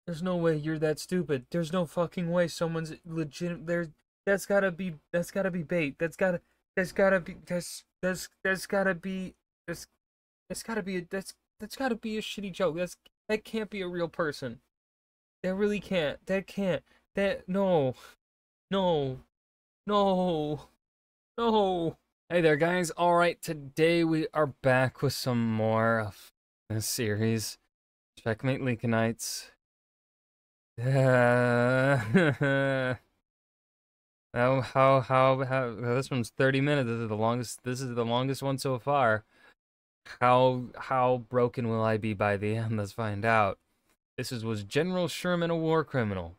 There's no way you're that stupid. There's no fucking way someone's legit there. That's gotta be bait. That's that's gotta be that's gotta be a shitty joke. That can't be a real person. That really can't. That can't. That no. No. No. No. Hey there guys. Alright, today we are back with some more of this series. Checkmate Lincolnites. How this one's 30 minutes. This is the longest one so far. How broken will I be by the end? Let's find out. Was General Sherman a war criminal?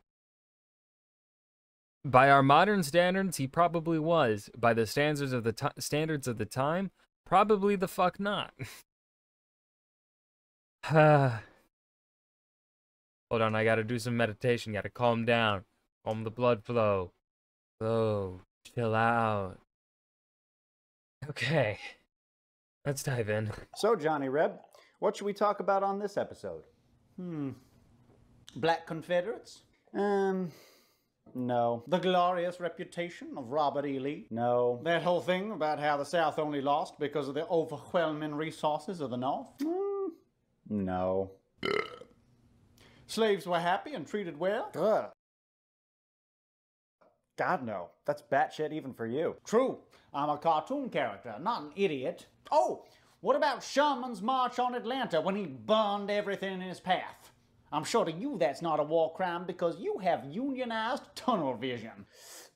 By our modern standards, he probably was. By the standards of the time, probably the fuck not. Hold on, I gotta do some meditation. Gotta calm down. Calm the blood flow. Chill out. Okay. Let's dive in. So, Johnny Reb, what should we talk about on this episode? Black Confederates? No. The glorious reputation of Robert E. Lee? No. That whole thing about how the South only lost because of the overwhelming resources of the North? No. Slaves were happy and treated well? Ugh. God, no. That's batshit even for you. True. I'm a cartoon character, not an idiot. Oh, what about Sherman's march on Atlanta when he burned everything in his path? I'm sure to you that's not a war crime because you have unionized tunnel vision.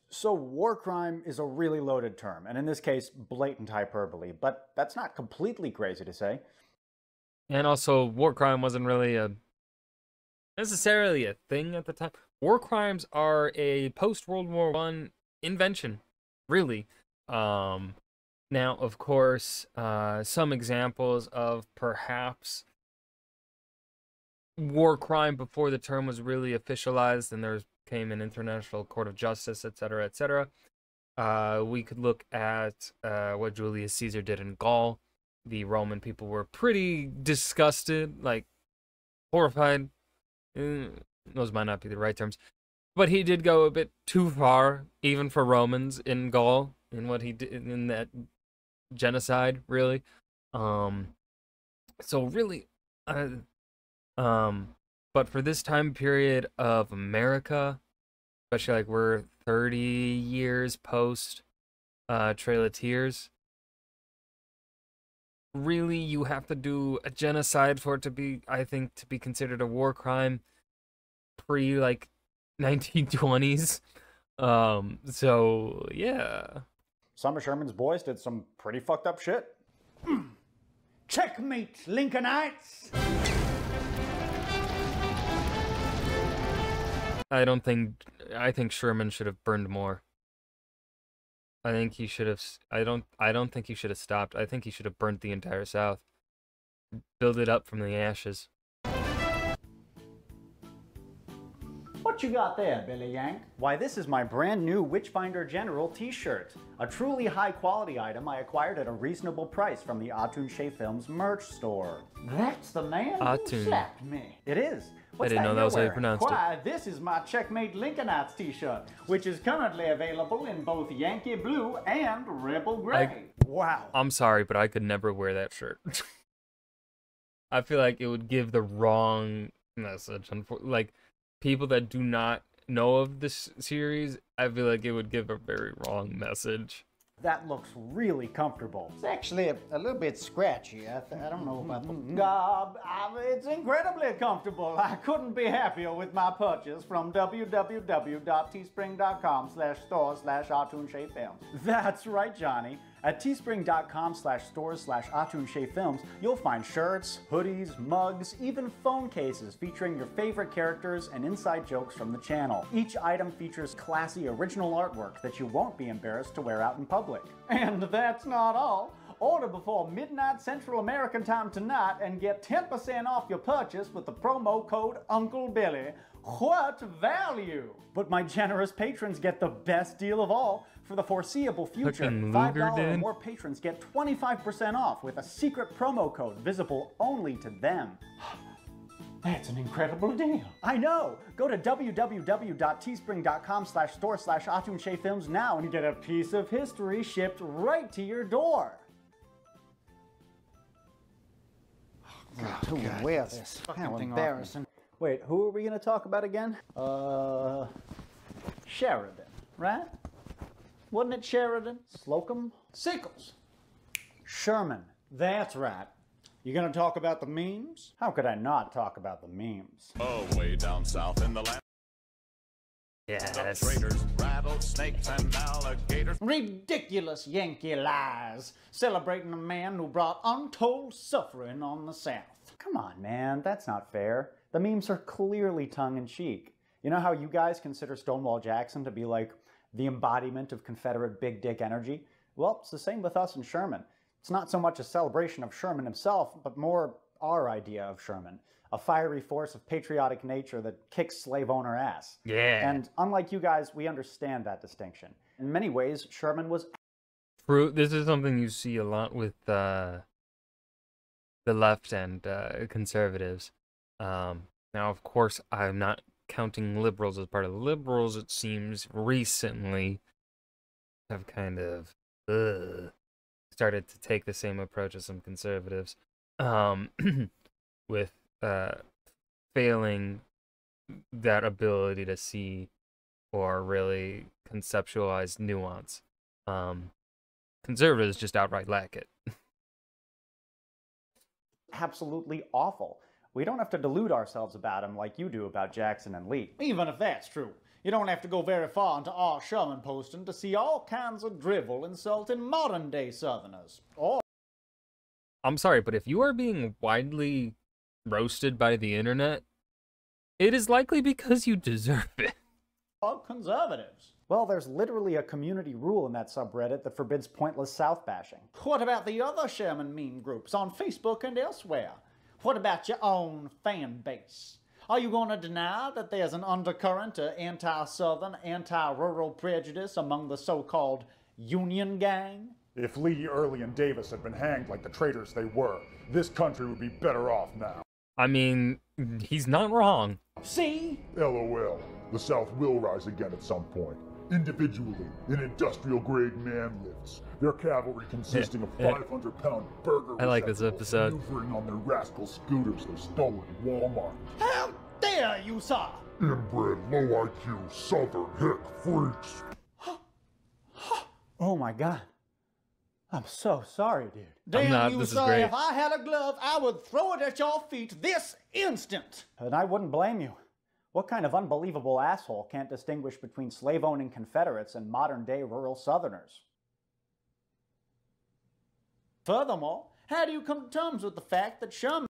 So, war crime is a really loaded term, and in this case, blatant hyperbole, but that's not completely crazy to say. And also, war crime wasn't really necessarily a thing at the time. War crimes are a post-World War I invention, really. Now, of course, some examples of perhaps war crime before the term was really officialized and there came an International Court of Justice, etc., etc. We could look at what Julius Caesar did in Gaul. The Roman people were pretty disgusted, like horrified. Those might not be the right terms, but he did go a bit too far, even for Romans in Gaul, in what he did in that genocide, really. So really, but for this time period of America, especially like we're 30 years post Trail of Tears, really you have to do a genocide for it to be, I think, to be considered a war crime pre like 1920s. So yeah. Some of Sherman's boys did some pretty fucked up shit. Checkmate, Lincolnites! I think Sherman should have burned more. I think he should have. I don't think he should have stopped. I think he should have burnt the entire South. Build it up from the ashes. What you got there, Billy Yank? Why, this is my brand new Witchfinder General t-shirt. A truly high quality item I acquired at a reasonable price from the Atun Shea Films merch store. That's the man Atun. who slapped me. It is. I didn't know that was how you pronounced it. Why, this is my Checkmate Lincolnites t-shirt, which is currently available in both Yankee Blue and Rebel Gray. Wow. I'm sorry, but I could never wear that shirt. I feel like it would give the wrong message. Like, people that do not know of this series, I feel like it would give a very wrong message. That looks really comfortable. It's actually a little bit scratchy. I don't know about the gob. It's incredibly comfortable. I couldn't be happier with my purchase from www.teespring.com/store/AtunSheaFilms. That's right, Johnny. At teespring.com/stores/AtunSheaFilms, you'll find shirts, hoodies, mugs, even phone cases featuring your favorite characters and inside jokes from the channel. Each item features classy original artwork that you won't be embarrassed to wear out in public. And that's not all. Order before midnight Central American time tonight and get 10% off your purchase with the promo code Uncle Billy. What value! But my generous patrons get the best deal of all. For the foreseeable future, Fucking $5 Luger, or dude. more patrons get 25% off with a secret promo code visible only to them. That's an incredible deal. I know! Go to www.teespring.com/store/AtunCheFilms now and get a piece of history shipped right to your door. Who would wear this? How embarrassing. Wait, who are we going to talk about again? Sheridan, right? Wasn't it Sheridan? Slocum? Sickles. Sherman. That's right. You gonna talk about the memes? How could I not talk about the memes? Oh, way down south in the land Yes. of traders, rattlesnakes, and alligators. Ridiculous Yankee lies, celebrating a man who brought untold suffering on the South. Come on, man, that's not fair. The memes are clearly tongue-in-cheek. You know how you guys consider Stonewall Jackson to be like the embodiment of Confederate big dick energy? Well, it's the same with us and Sherman. It's not so much a celebration of Sherman himself, but more our idea of Sherman. A fiery force of patriotic nature that kicks slave owner ass. Yeah. And unlike you guys, we understand that distinction. In many ways, Sherman was... True. This is something you see a lot with the left and conservatives. Now, of course, I'm not counting liberals as part of the liberals. It seems recently have kind of started to take the same approach as some conservatives, with failing that ability to see or really conceptualize nuance. Conservatives just outright lack it. absolutely awful. We don't have to delude ourselves about him like you do about Jackson and Lee. Even if that's true, you don't have to go very far into our Sherman posting to see all kinds of drivel insulting modern-day Southerners. Or I'm sorry, but if you are being widely roasted by the internet, it is likely because you deserve it. conservatives. Well, there's literally a community rule in that subreddit that forbids pointless South bashing. What about the other Sherman meme groups on Facebook and elsewhere? What about your own fan base? Are you going to deny that there's an undercurrent of anti-Southern, anti-rural prejudice among the so-called Union Gang? If Lee, Early, and Davis had been hanged like the traitors they were, this country would be better off now. I mean, he's not wrong. See? LOL. The South will rise again at some point. Individually, in industrial-grade man lifts. Their cavalry consisting of 500-pound burger I like this receptacles episode. maneuvering on their rascal scooters they stole at Walmart. How dare you, sir? Inbred, low-IQ, Southern hick freaks. Oh my god. I'm so sorry, dude. Damn not. you, This is sir. great. If I had a glove, I would throw it at your feet this instant. And I wouldn't blame you. What kind of unbelievable asshole can't distinguish between slave-owning Confederates and modern-day rural Southerners? Furthermore, how do you come to terms with the fact that Sherman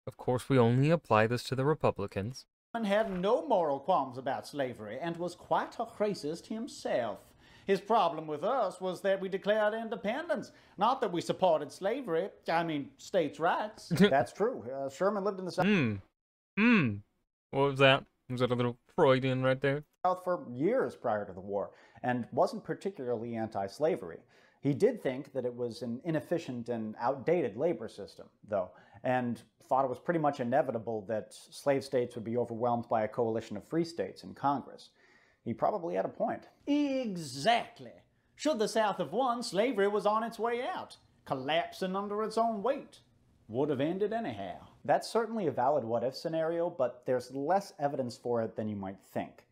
Of course, we only apply this to the Republicans. had no moral qualms about slavery and was quite a racist himself? His problem with us was that we declared independence, not that we supported slavery, states' rights. That's true. Sherman lived in the What was that? Was that a little Freudian right there? South for years prior to the war and wasn't particularly anti-slavery. He did think that it was an inefficient and outdated labor system, though, and thought it was pretty much inevitable that slave states would be overwhelmed by a coalition of free states in Congress. He probably had a point. Exactly. Should the South have won, slavery was on its way out, collapsing under its own weight. Would have ended anyhow. That's certainly a valid what-if scenario, but there's less evidence for it than you might think.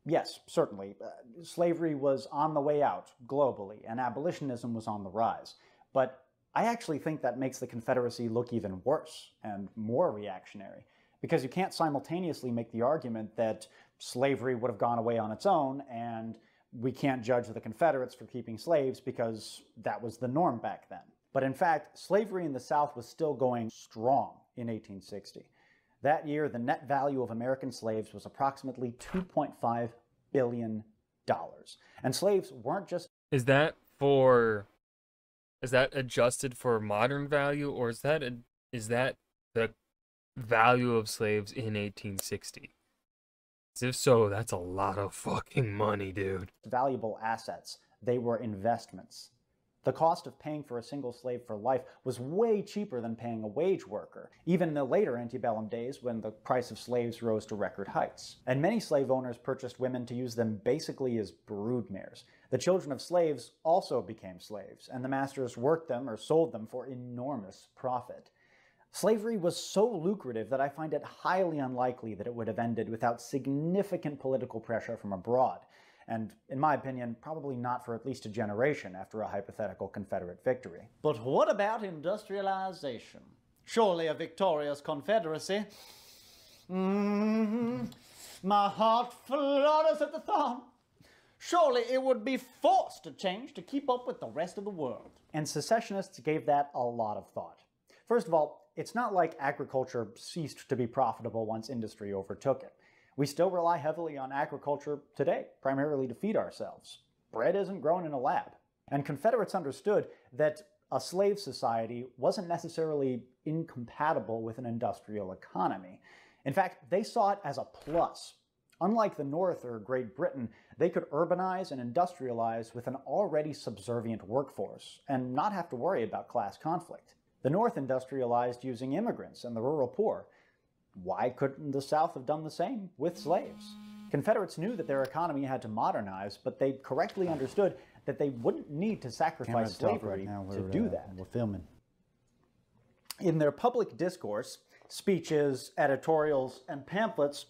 Yes, certainly, slavery was on the way out globally, and abolitionism was on the rise. But I actually think that makes the Confederacy look even worse and more reactionary, because you can't simultaneously make the argument that slavery would have gone away on its own, and we can't judge the Confederates for keeping slaves because that was the norm back then. But in fact, slavery in the South was still going strong in 1860. That year, the net value of American slaves was approximately $2.5 billion. And slaves weren't just... Is that adjusted for modern value, or is that the value of slaves in 1860? If so, that's a lot of fucking money, dude. valuable assets. They were investments. The cost of paying for a single slave for life was way cheaper than paying a wage worker, even in the later antebellum days when the price of slaves rose to record heights. And many slave owners purchased women to use them basically as broodmares. The children of slaves also became slaves, and the masters worked them or sold them for enormous profit. Slavery was so lucrative that I find it highly unlikely that it would have ended without significant political pressure from abroad. And, in my opinion, probably not for at least a generation after a hypothetical Confederate victory. But what about industrialization? Surely a victorious Confederacy. My heart flutters at the thought. Surely it would be forced to change to keep up with the rest of the world. And secessionists gave that a lot of thought. First of all, it's not like agriculture ceased to be profitable once industry overtook it. We still rely heavily on agriculture today, primarily to feed ourselves. Bread isn't grown in a lab. And Confederates understood that a slave society wasn't necessarily incompatible with an industrial economy. In fact, they saw it as a plus. Unlike the North or Great Britain, they could urbanize and industrialize with an already subservient workforce and not have to worry about class conflict. The North industrialized using immigrants and the rural poor. Why couldn't the South have done the same with slaves? Confederates knew that their economy had to modernize, but they correctly understood that they wouldn't need to sacrifice slavery to do that. We're filming. In their public discourse, speeches, editorials, and pamphlets,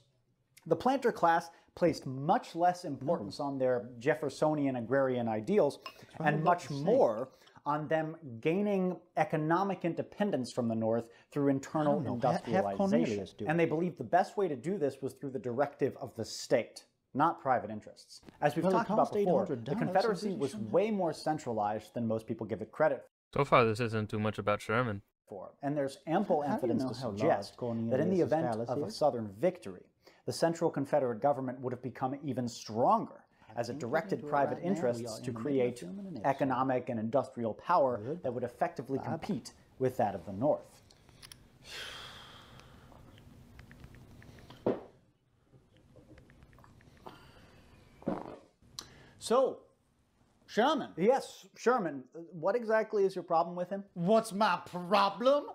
the planter class placed much less importance on their Jeffersonian agrarian ideals and much more on them gaining economic independence from the North through internal industrialization. And they believed the best way to do this was through the directive of the state, not private interests. As we've talked about before, the Confederacy was way more centralized than most people give it credit So far, this isn't too much about Sherman. for. And there's ample evidence to suggest that in the event of a Southern victory, the central Confederate government would have become even stronger, as it directed private interests to create economic and industrial power that would effectively compete with that of the North. So, Sherman. Yes, Sherman, what exactly is your problem with him? What's my problem?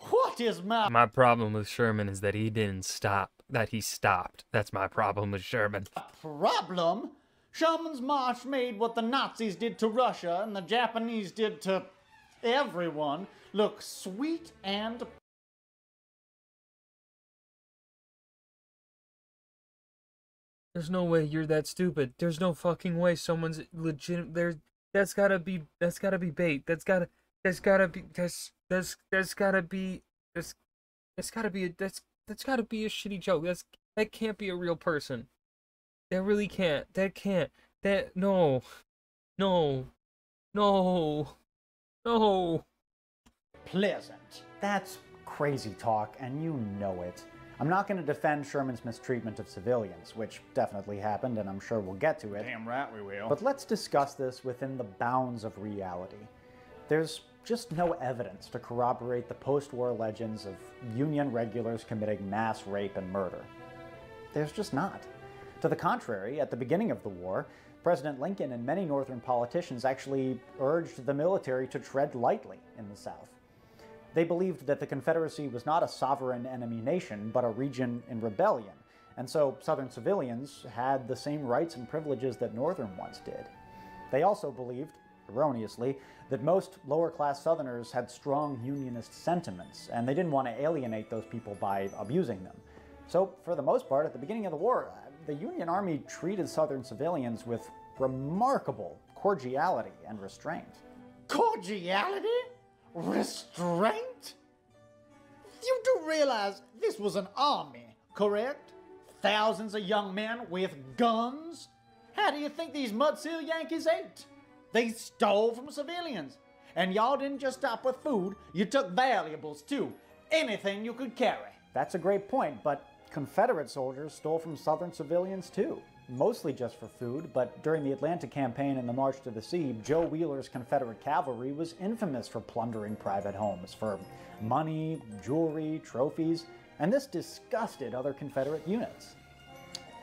What is My problem with Sherman is that he didn't stop. That he stopped. That's my problem with Sherman. problem? Sherman's march made what the Nazis did to Russia and the Japanese did to everyone look sweet and... There's no way you're that stupid. There's no fucking way someone's legit there. That's gotta be bait. That's gotta be a shitty joke. That can't be a real person. That really can't. No. pleasant. That's crazy talk, and you know it. I'm not going to defend Sherman's mistreatment of civilians, which definitely happened, and I'm sure we'll get to it. Damn right we will. But let's discuss this within the bounds of reality. There's just no evidence to corroborate the post-war legends of Union regulars committing mass rape and murder. There's just not. To the contrary, at the beginning of the war, President Lincoln and many Northern politicians actually urged the military to tread lightly in the South. They believed that the Confederacy was not a sovereign enemy nation, but a region in rebellion, and so Southern civilians had the same rights and privileges that Northern ones did. They also believed, erroneously, that most lower-class Southerners had strong Unionist sentiments, and they didn't want to alienate those people by abusing them. So, for the most part, at the beginning of the war, the Union Army treated Southern civilians with remarkable cordiality and restraint. Cordiality? Restraint? You do realize this was an army, correct? Thousands of young men with guns? How do you think these mudsill Yankees ate? They stole from civilians. And y'all didn't just stop with food, you took valuables too. Anything you could carry. That's a great point, but Confederate soldiers stole from Southern civilians too. Mostly just for food, but during the Atlanta campaign and the March to the Sea, Joe Wheeler's Confederate cavalry was infamous for plundering private homes for money, jewelry, trophies, and this disgusted other Confederate units.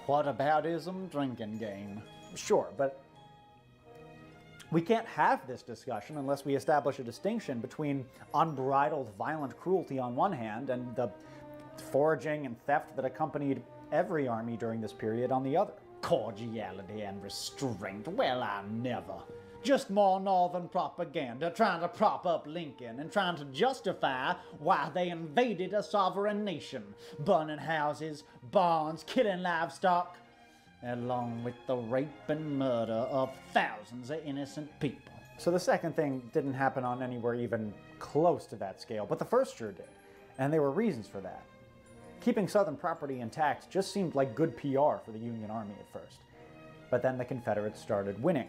Whataboutism drinking game. Sure, but We can't have this discussion unless we establish a distinction between unbridled violent cruelty on one hand and the foraging and theft that accompanied every army during this period on the other. Cordiality and restraint? Well, I never. Just more northern propaganda trying to prop up Lincoln and trying to justify why they invaded a sovereign nation, burning houses, barns, killing livestock, along with the rape and murder of thousands of innocent people. So the second thing didn't happen on anywhere even close to that scale, but the first sure did, and there were reasons for that. Keeping Southern property intact just seemed like good PR for the Union Army at first. But then the Confederates started winning.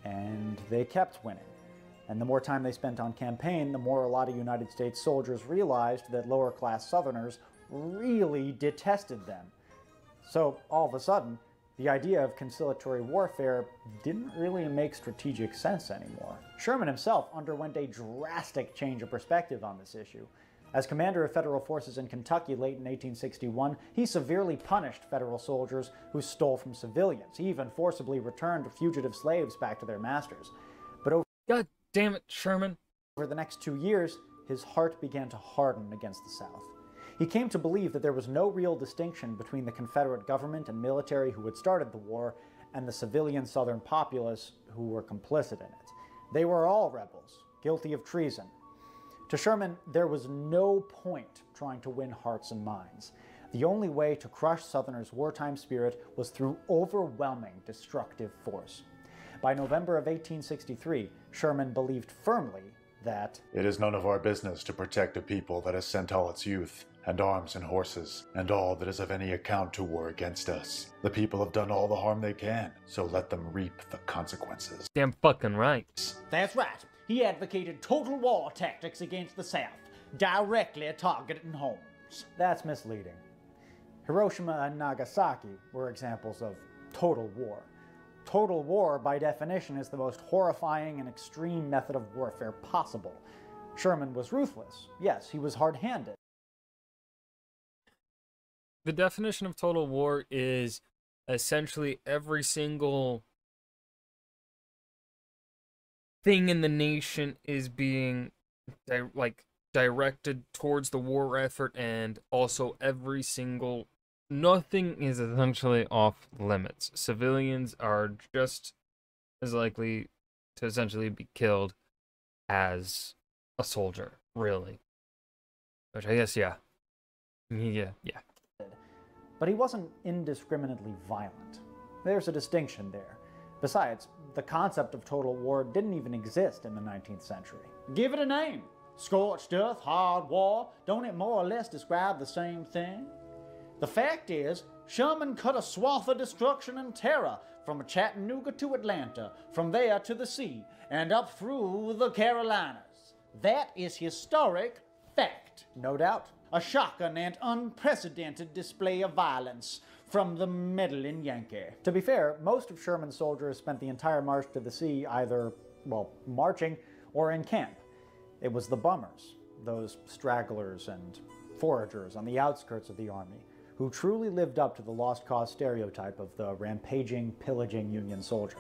And they kept winning. And the more time they spent on campaign, the more a lot of United States soldiers realized that lower-class Southerners really detested them. So, all of a sudden, the idea of conciliatory warfare didn't really make strategic sense anymore. Sherman himself underwent a drastic change of perspective on this issue. As commander of federal forces in Kentucky late in 1861, he severely punished federal soldiers who stole from civilians. He even forcibly returned fugitive slaves back to their masters. But God damn it, Sherman. over the next 2 years, his heart began to harden against the South. He came to believe that there was no real distinction between the Confederate government and military who had started the war and the civilian Southern populace who were complicit in it. They were all rebels, guilty of treason. To Sherman, there was no point trying to win hearts and minds. The only way to crush Southerners' wartime spirit was through overwhelming destructive force. By November of 1863, Sherman believed firmly that it is none of our business to protect a people that has sent all its youth, and arms and horses, and all that is of any account to war against us. The people have done all the harm they can, so let them reap the consequences. Damn fucking right. That's right. He advocated total war tactics against the South, directly targeting homes. that's misleading. Hiroshima and Nagasaki were examples of total war. Total war, by definition, is the most horrifying and extreme method of warfare possible. Sherman was ruthless. Yes, he was hard-handed. The definition of total war is essentially every single thing in the nation is being directed towards the war effort, and also nothing is essentially off limits. Civilians are just as likely to essentially be killed as a soldier, really. Which I guess, yeah. But he wasn't indiscriminately violent. There's a distinction there. Besides, the concept of total war didn't even exist in the 19th century. Give it a name. Scorched earth, hard war. Don't it more or less describe the same thing? The fact is, Sherman cut a swath of destruction and terror from Chattanooga to Atlanta, from there to the sea, and up through the Carolinas. That is historic fact. No doubt. A shocking and unprecedented display of violence from the meddling Yankee. To be fair, most of Sherman's soldiers spent the entire march to the sea either, marching or in camp. It was the bummers, those stragglers and foragers on the outskirts of the army, who truly lived up to the lost cause stereotype of the rampaging, pillaging Union soldier.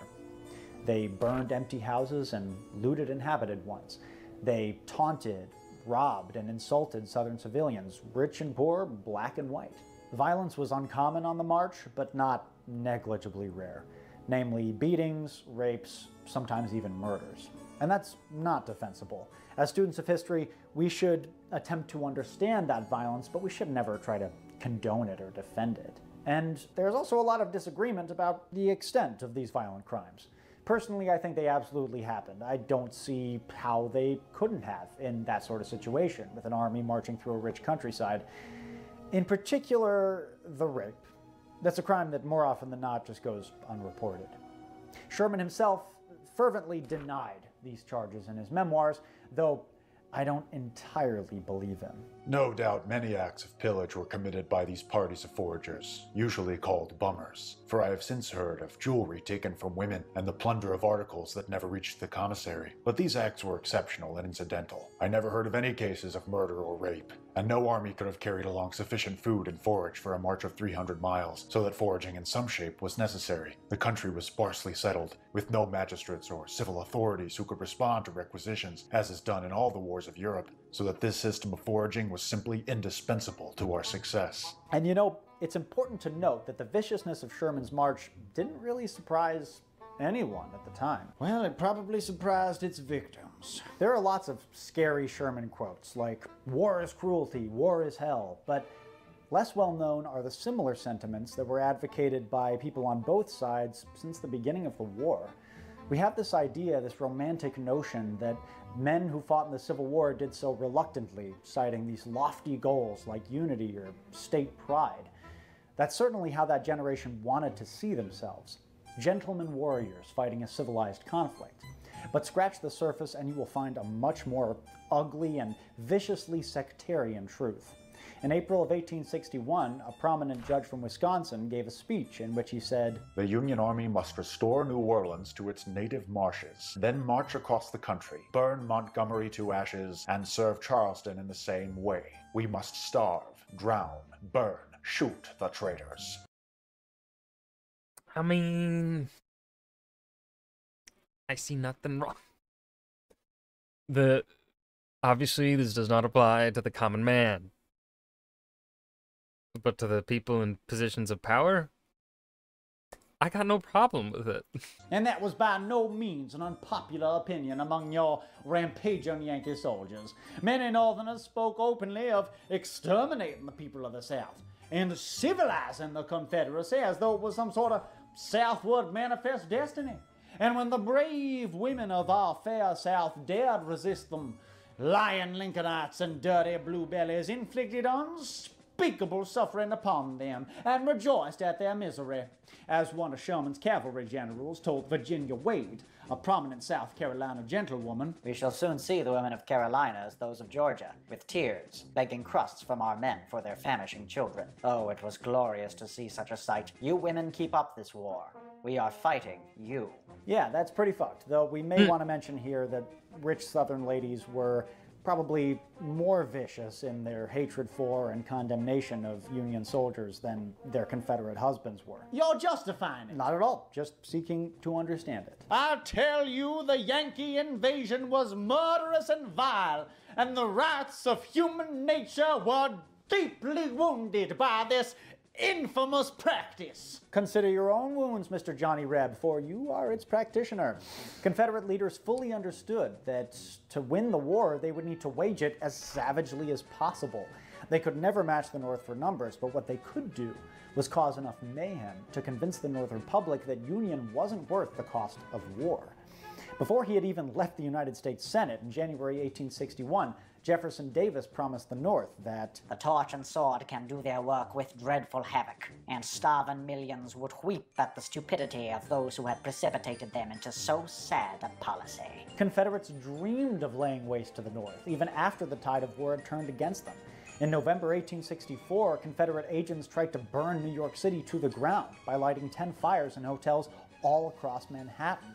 They burned empty houses and looted inhabited ones. They taunted, robbed, and insulted Southern civilians, rich and poor, black and white. Violence was uncommon on the march, but not negligibly rare. Namely, beatings, rapes, sometimes even murders. And that's not defensible. As students of history, we should attempt to understand that violence, but we should never try to condone it or defend it. And there's also a lot of disagreement about the extent of these violent crimes. Personally, I think they absolutely happened. I don't see how they couldn't have in that sort of situation, with an army marching through a rich countryside. In particular, the rape. That's a crime that more often than not just goes unreported. Sherman himself fervently denied these charges in his memoirs, though I don't entirely believe him. No doubt many acts of pillage were committed by these parties of foragers, usually called bummers, for I have since heard of jewelry taken from women and the plunder of articles that never reached the commissary. But these acts were exceptional and incidental. I never heard of any cases of murder or rape, and no army could have carried along sufficient food and forage for a march of 300 miles, so that foraging in some shape was necessary. The country was sparsely settled, with no magistrates or civil authorities who could respond to requisitions, as is done in all the wars of Europe, so that this system of foraging was simply indispensable to our success. And you know, it's important to note that the viciousness of Sherman's march didn't really surprise anyone at the time. Well, it probably surprised its victims. There are lots of scary Sherman quotes, like, "War is cruelty, war is hell," but less well known are the similar sentiments that were advocated by people on both sides since the beginning of the war. We have this idea, this romantic notion that men who fought in the Civil War did so reluctantly, citing these lofty goals like unity or state pride. That's certainly how that generation wanted to see themselves. Gentlemen warriors fighting a civilized conflict. But scratch the surface and you will find a much more ugly and viciously sectarian truth. In April of 1861, a prominent judge from Wisconsin gave a speech in which he said, "The Union Army must restore New Orleans to its native marshes, then march across the country, burn Montgomery to ashes, and serve Charleston in the same way. We must starve, drown, burn, shoot the traitors." I mean, I see nothing wrong. Obviously, this does not apply to the common man. But to the people in positions of power, I got no problem with it. And that was by no means an unpopular opinion among your rampaging Yankee soldiers. Many Northerners spoke openly of exterminating the people of the South and civilizing the Confederacy as though it was some sort of southward manifest destiny. And when the brave women of our fair South dared resist them, lying Lincolnites and dirty blue bellies inflicted unspeakable suffering upon them and rejoiced at their misery. As one of Sherman's cavalry generals told Virginia Wade, a prominent South Carolina gentlewoman, "We shall soon see the women of Carolina as those of Georgia, with tears, begging crusts from our men for their famishing children. Oh, it was glorious to see such a sight. You women keep up this war. We are fighting you." Yeah, that's pretty fucked, though we may want to mention here that rich Southern ladies were probably more vicious in their hatred for and condemnation of Union soldiers than their Confederate husbands were. "You're justifying it." Not at all, just seeking to understand it. "I tell you, the Yankee invasion was murderous and vile, and the rights of human nature were deeply wounded by this infamous practice." Consider your own wounds, Mr. Johnny Reb, for you are its practitioner. Confederate leaders fully understood that to win the war, they would need to wage it as savagely as possible. They could never match the North for numbers, but what they could do was cause enough mayhem to convince the Northern public that Union wasn't worth the cost of war. Before he had even left the United States Senate in January 1861, Jefferson Davis promised the North that "The torch and sword can do their work with dreadful havoc, and starving millions would weep at the stupidity of those who had precipitated them into so sad a policy." Confederates dreamed of laying waste to the North, even after the tide of war had turned against them. In November 1864, Confederate agents tried to burn New York City to the ground by lighting 10 fires in hotels all across Manhattan.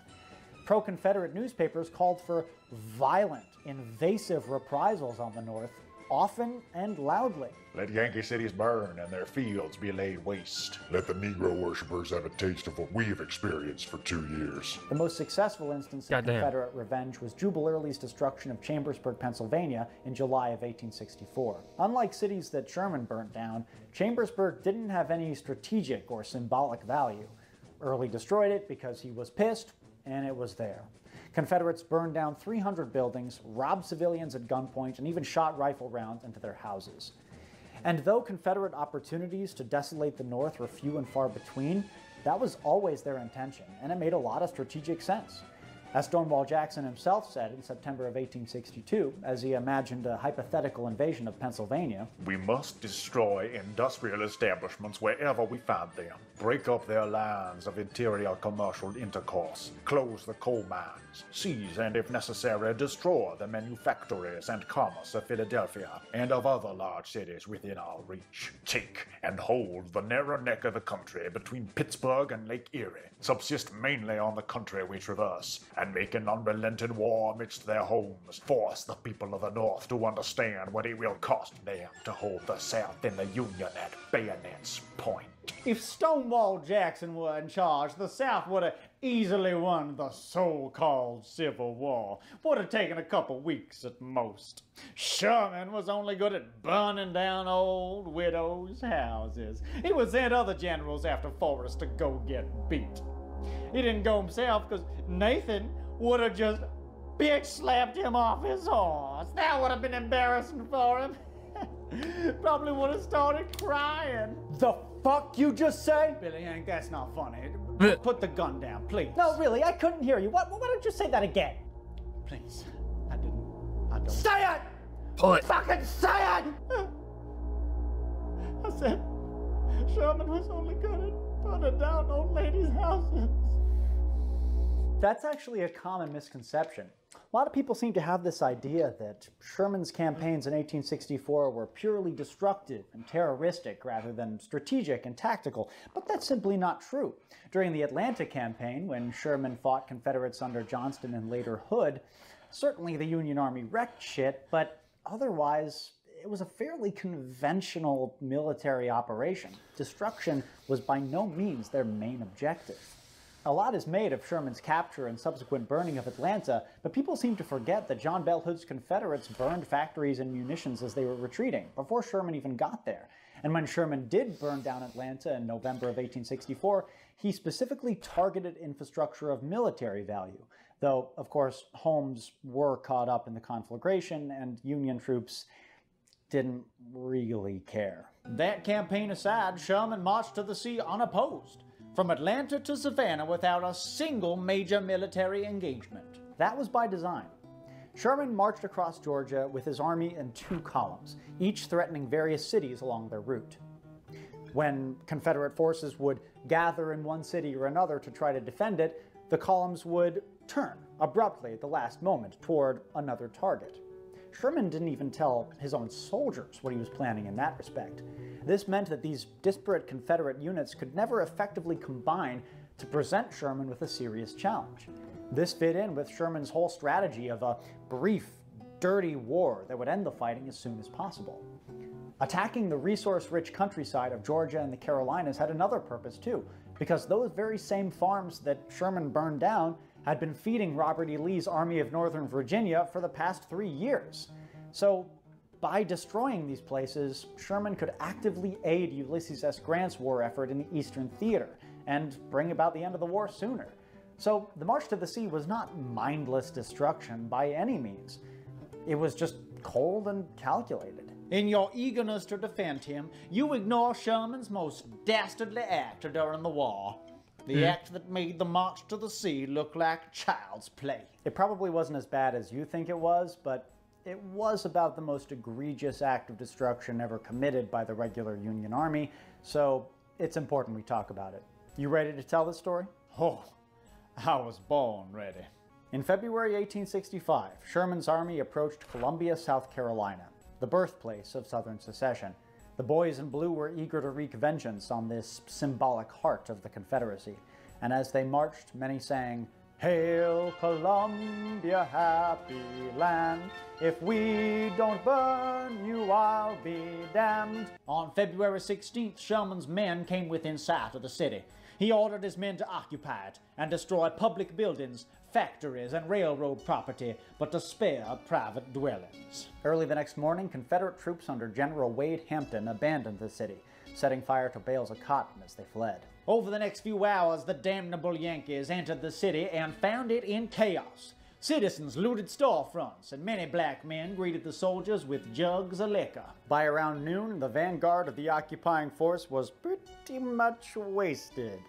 Pro-Confederate newspapers called for violent, invasive reprisals on the North, often and loudly. "Let Yankee cities burn and their fields be laid waste." Let the Negro worshippers have a taste of what we've experienced for 2 years. The most successful instance of Goddamn. Confederate revenge was Jubal Early's destruction of Chambersburg, Pennsylvania in July of 1864. Unlike cities that Sherman burnt down, Chambersburg didn't have any strategic or symbolic value. Early destroyed it because he was pissed, and it was there. Confederates burned down 300 buildings, robbed civilians at gunpoint, and even shot rifle rounds into their houses. And though Confederate opportunities to desolate the North were few and far between, that was always their intention, and it made a lot of strategic sense. As Stonewall Jackson himself said in September of 1862, as he imagined a hypothetical invasion of Pennsylvania, "We must destroy industrial establishments wherever we find them, break up their lines of interior commercial intercourse, close the coal mines, seize and, if necessary, destroy the manufactories and commerce of Philadelphia and of other large cities within our reach. Take and hold the narrow neck of the country between Pittsburgh and Lake Erie, subsist mainly on the country we traverse, and make an unrelenting war amidst their homes. Force the people of the North to understand what it will cost them to hold the South in the Union at bayonet's point." If Stonewall Jackson were in charge, the South would have easily won the so-called Civil War. Would have taken a couple weeks at most. Sherman was only good at burning down old widows' houses. He would send other generals after Forrest to go get beat. He didn't go himself because Nathan would have just bitch slapped him off his horse. That would have been embarrassing for him. Probably would have started crying. "The fuck you just say?" Billy Hank, that's not funny. Put the gun down, please. No, really, I couldn't hear you. Why don't you say that again? Please. I don't. Say it! Pull it. Fucking say it! I said Sherman was only good at burning down old ladies' houses. That's actually a common misconception. A lot of people seem to have this idea that Sherman's campaigns in 1864 were purely destructive and terroristic rather than strategic and tactical, but that's simply not true. During the Atlanta campaign, when Sherman fought Confederates under Johnston and later Hood, certainly the Union Army wrecked shit, but otherwise it was a fairly conventional military operation. Destruction was by no means their main objective. A lot is made of Sherman's capture and subsequent burning of Atlanta, but people seem to forget that John Bell Hood's Confederates burned factories and munitions as they were retreating, before Sherman even got there. And when Sherman did burn down Atlanta in November of 1864, he specifically targeted infrastructure of military value, though, of course, homes were caught up in the conflagration, and Union troops didn't really care. That campaign aside, Sherman marched to the sea unopposed, from Atlanta to Savannah without a single major military engagement. That was by design. Sherman marched across Georgia with his army in two columns, each threatening various cities along their route. When Confederate forces would gather in one city or another to try to defend it, the columns would turn abruptly at the last moment toward another target. Sherman didn't even tell his own soldiers what he was planning in that respect. This meant that these disparate Confederate units could never effectively combine to present Sherman with a serious challenge. This fit in with Sherman's whole strategy of a brief, dirty war that would end the fighting as soon as possible. Attacking the resource-rich countryside of Georgia and the Carolinas had another purpose too, because those very same farms that Sherman burned down had been feeding Robert E. Lee's Army of Northern Virginia for the past 3 years. So, by destroying these places, Sherman could actively aid Ulysses S. Grant's war effort in the Eastern Theater and bring about the end of the war sooner. So, the March to the Sea was not mindless destruction by any means. It was just cold and calculated. In your eagerness to defend him, you ignore Sherman's most dastardly act during the war. The act that made the March to the Sea look like child's play. It probably wasn't as bad as you think it was, but it was about the most egregious act of destruction ever committed by the regular Union Army, so it's important we talk about it. You ready to tell this story? Oh, I was born ready. In February 1865, Sherman's army approached Columbia, South Carolina, the birthplace of Southern secession. The boys in blue were eager to wreak vengeance on this symbolic heart of the Confederacy, and as they marched, many sang, "Hail Columbia, happy land, if we don't burn you, I'll be damned." On February 16th, Sherman's men came within sight of the city. He ordered his men to occupy it and destroy public buildings, factories, and railroad property, but to spare private dwellings. Early the next morning, Confederate troops under General Wade Hampton abandoned the city, setting fire to bales of cotton as they fled. Over the next few hours, the damnable Yankees entered the city and found it in chaos. Citizens looted storefronts, and many black men greeted the soldiers with jugs of liquor. By around noon, the vanguard of the occupying force was pretty much wasted.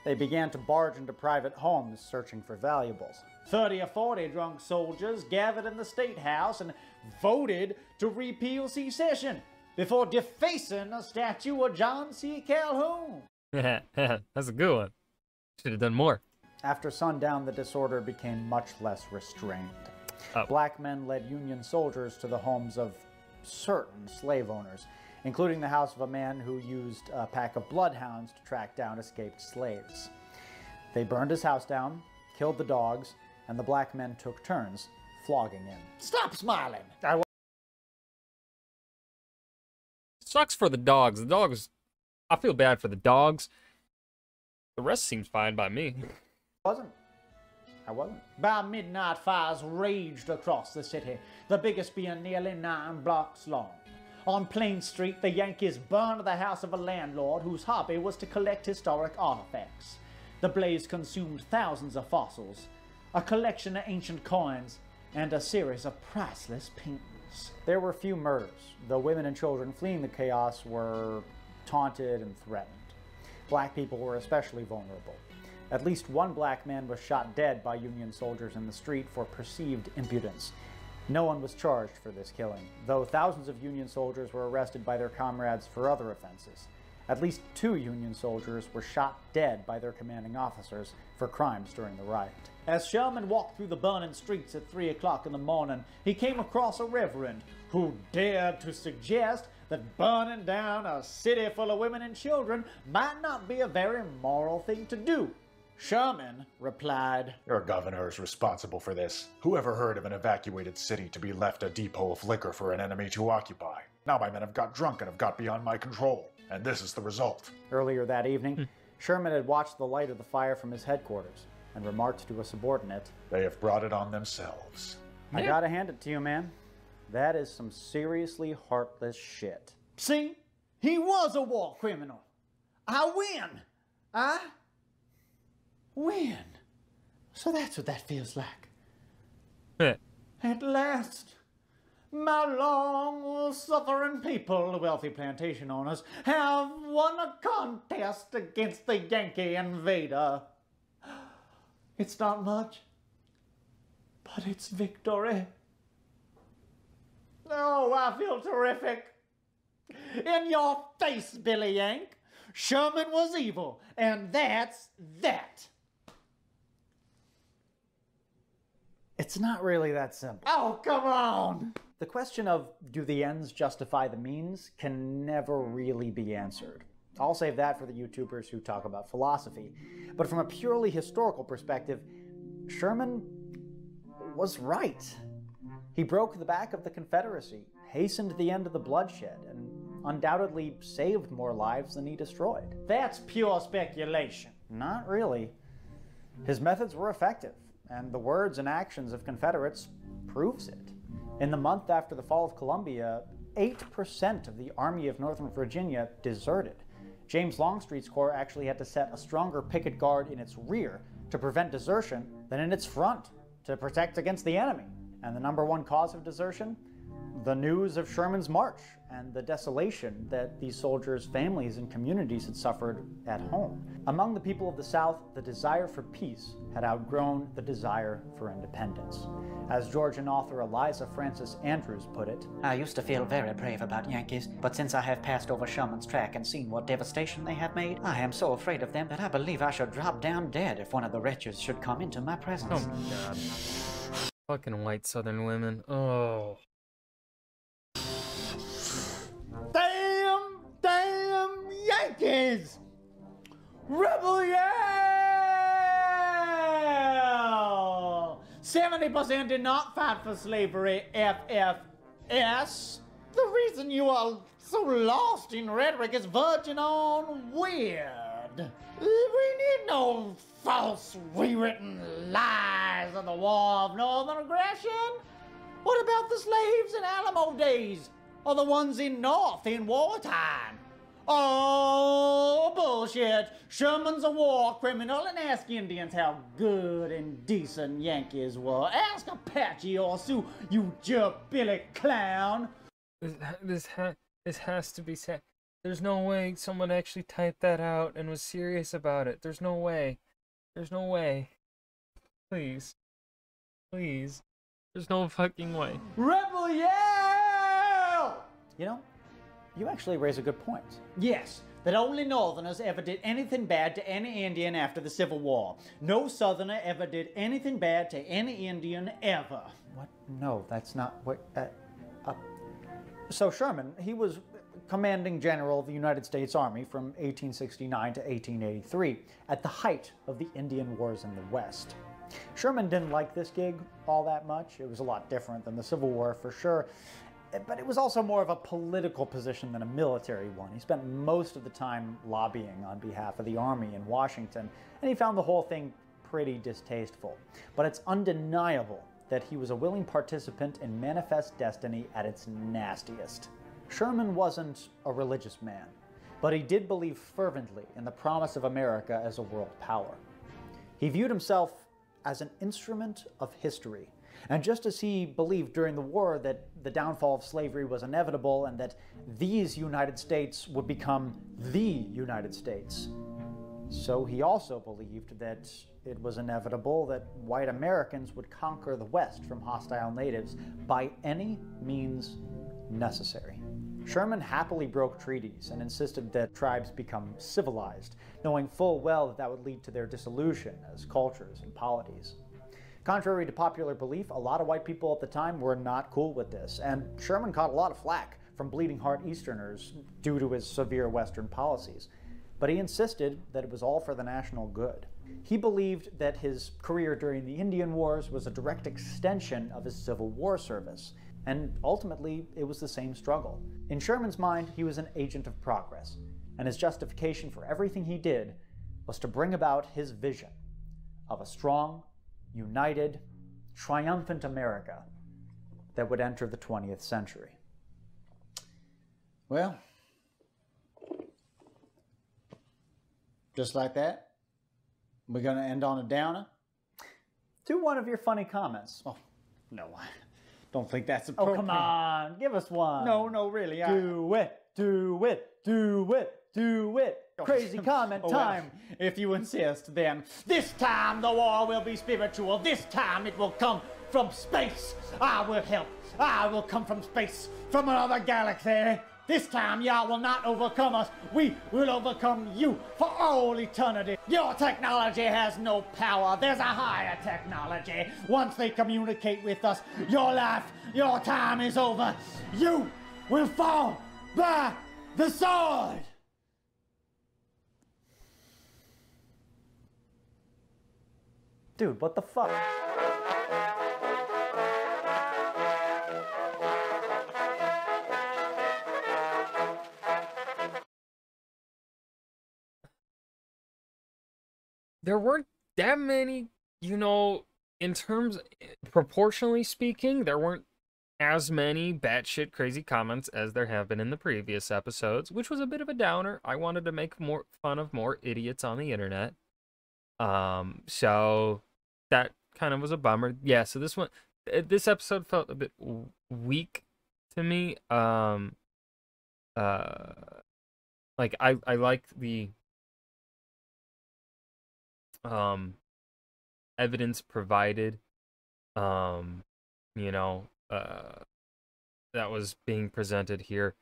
They began to barge into private homes searching for valuables. 30 or 40 drunk soldiers gathered in the State House and voted to repeal secession before defacing a statue of John C. Calhoun. That's a good one. Should have done more. After sundown, the disorder became much less restrained. Oh. Black men led Union soldiers to the homes of certain slave owners, including the house of a man who used a pack of bloodhounds to track down escaped slaves. They burned his house down, killed the dogs, and the black men took turns flogging him. Stop smiling. Sucks for the dogs. The dogs, I feel bad for the dogs. The rest seems fine by me. I wasn't. By midnight, fires raged across the city, the biggest being nearly 9 blocks long. On Plain Street, the Yankees burned the house of a landlord whose hobby was to collect historic artifacts. The blaze consumed thousands of fossils, a collection of ancient coins, and a series of priceless paintings. There were few murders, though women and children fleeing the chaos were taunted and threatened. Black people were especially vulnerable. At least one black man was shot dead by Union soldiers in the street for perceived impudence. No one was charged for this killing, though thousands of Union soldiers were arrested by their comrades for other offenses. At least 2 Union soldiers were shot dead by their commanding officers for crimes during the riot. As Sherman walked through the burning streets at 3 o'clock in the morning, he came across a reverend who dared to suggest that burning down a city full of women and children might not be a very moral thing to do. Sherman replied, Your governor is responsible for this. Who ever heard of an evacuated city to be left a depot of liquor for an enemy to occupy? Now my men have got drunk and have got beyond my control, and this is the result. Earlier that evening, Sherman had watched the light of the fire from his headquarters and remarked to a subordinate, They have brought it on themselves. I gotta hand it to you, man. That is some seriously heartless shit. See, he was a war criminal. I win. I win. So that's what that feels like. At last, my long-suffering people, the wealthy plantation owners, have won a contest against the Yankee invader. It's not much, but it's victory. Oh, I feel terrific. In your face, Billy Yank. Sherman was evil, and that's that. It's not really that simple. Oh, come on. The question of do the ends justify the means can never really be answered. I'll save that for the YouTubers who talk about philosophy. But from a purely historical perspective, Sherman was right. He broke the back of the Confederacy, hastened the end of the bloodshed, and undoubtedly saved more lives than he destroyed. That's pure speculation. Not really. His methods were effective, and the words and actions of Confederates proves it. In the month after the fall of Columbia, 8% of the Army of Northern Virginia deserted. James Longstreet's corps actually had to set a stronger picket guard in its rear to prevent desertion than in its front to protect against the enemy. And the number one cause of desertion? The news of Sherman's march and the desolation that these soldiers' families and communities had suffered at home. Among the people of the South, the desire for peace had outgrown the desire for independence. As Georgian author Eliza Francis Andrews put it, I used to feel very brave about Yankees, but since I have passed over Sherman's track and seen what devastation they have made, I am so afraid of them that I believe I should drop down dead if one of the wretches should come into my presence. Oh my god. Fucking white southern women. Oh. Damn Yankees! Rebel yell! 70% did not fight for slavery, FFS. The reason you are so lost in rhetoric is verging on weird. We need no false rewritten lies of the War of Northern Aggression. What about the slaves in Alamo days? Or the ones in North in wartime? Oh, bullshit. Sherman's a war criminal, and ask Indians how good and decent Yankees were. Ask Apache or Sioux, you jerk Billy clown. This has to be said. There's no way someone actually typed that out and was serious about it. There's no way. There's no way. Please. Please. There's no fucking way. Rebel yell! You know, you actually raise a good point. Yes, that only Northerners ever did anything bad to any Indian after the Civil War. No Southerner ever did anything bad to any Indian ever. What? No, that's not what... So Sherman, he was commanding general of the United States Army from 1869 to 1883, at the height of the Indian Wars in the West. Sherman didn't like this gig all that much. It was a lot different than the Civil War for sure, but it was also more of a political position than a military one. He spent most of the time lobbying on behalf of the Army in Washington, and he found the whole thing pretty distasteful. But it's undeniable that he was a willing participant in manifest destiny at its nastiest. Sherman wasn't a religious man, but he did believe fervently in the promise of America as a world power. He viewed himself as an instrument of history, and just as he believed during the war that the downfall of slavery was inevitable and that these United States would become the United States, so he also believed that it was inevitable that white Americans would conquer the West from hostile natives by any means necessary. Sherman happily broke treaties and insisted that tribes become civilized, knowing full well that that would lead to their dissolution as cultures and polities. Contrary to popular belief, a lot of white people at the time were not cool with this, and Sherman caught a lot of flack from bleeding heart Easterners due to his severe Western policies. But he insisted that it was all for the national good. He believed that his career during the Indian Wars was a direct extension of his Civil War service, and ultimately it was the same struggle. In Sherman's mind, he was an agent of progress, and his justification for everything he did was to bring about his vision of a strong, united, triumphant America that would enter the 20th century. Well, just like that, we're going to end on a downer. Do one of your funny comments. Oh, no, I don't think that's Oh, appropriate. come on, give us one. No, really. Do it, do it, do it, do it. Crazy comment Oh, well, time. if you insist, then this time the war will be spiritual. This time it will come from space. I will help. I will come from space, from another galaxy. This time y'all will not overcome us. We will overcome you for all eternity. Your technology has no power. There's a higher technology. Once they communicate with us, your life, your time is over. You will fall by the sword. Dude, what the fuck? There weren't that many, you know, in terms, proportionally speaking, there weren't as many batshit crazy comments as there have been in the previous episodes, which was a bit of a downer. I wanted to make more fun of more idiots on the internet. So that kind of was a bummer. Yeah, so this episode felt a bit weak to me. Like I liked the evidence provided, you know, that was being presented here.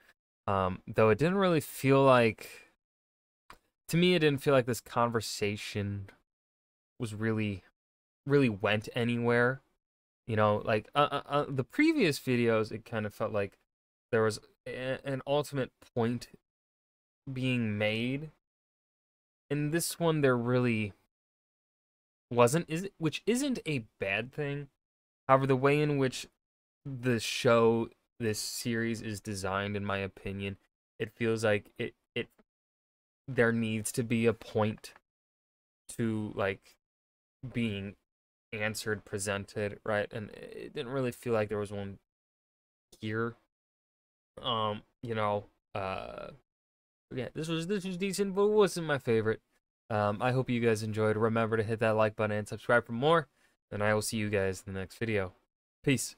Though it didn't really feel like, to me, it didn't feel like this conversation was really went anywhere. You know, like the previous videos, it kind of felt like there was an ultimate point being made. In this one, there really wasn't, which isn't a bad thing. However, the way in which this series is designed, in my opinion, it feels like there needs to be a point to, like, being answered, presented, right? And it didn't really feel like there was one here. You know, yeah, this was decent, but it wasn't my favorite. I hope you guys enjoyed. Remember to hit that like button and subscribe for more, and I will see you guys in the next video. Peace.